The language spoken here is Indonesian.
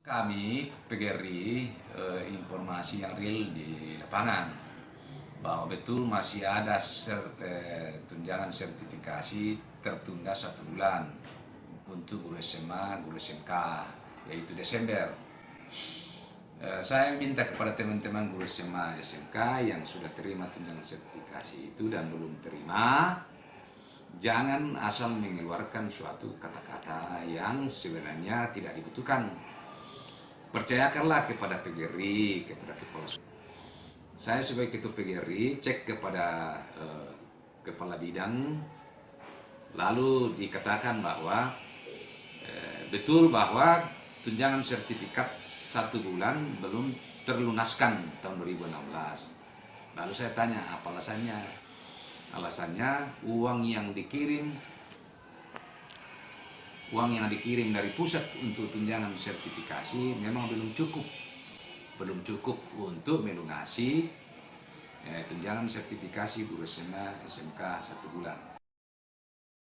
Kami PGRI informasi yang real di lapangan bahwa betul masih ada tunjangan sertifikasi tertunda 1 bulan untuk guru SMA, guru SMK, yaitu Desember. Saya minta kepada teman-teman guru SMA, SMK yang sudah terima tunjangan sertifikasi itu dan belum terima, jangan asal mengeluarkan suatu kata-kata yang sebenarnya tidak dibutuhkan. Percayakanlah kepada PGRI, kepada kepala. Saya sebagai ketua PGRI cek kepada kepala bidang, lalu dikatakan bahwa betul bahwa tunjangan sertifikat 1 bulan belum terlunaskan tahun 2016. Lalu saya tanya apa alasannya? Alasannya uang yang dikirim dari pusat untuk tunjangan sertifikasi memang belum cukup untuk melunasi tunjangan sertifikasi guru SMA SMK 1 bulan.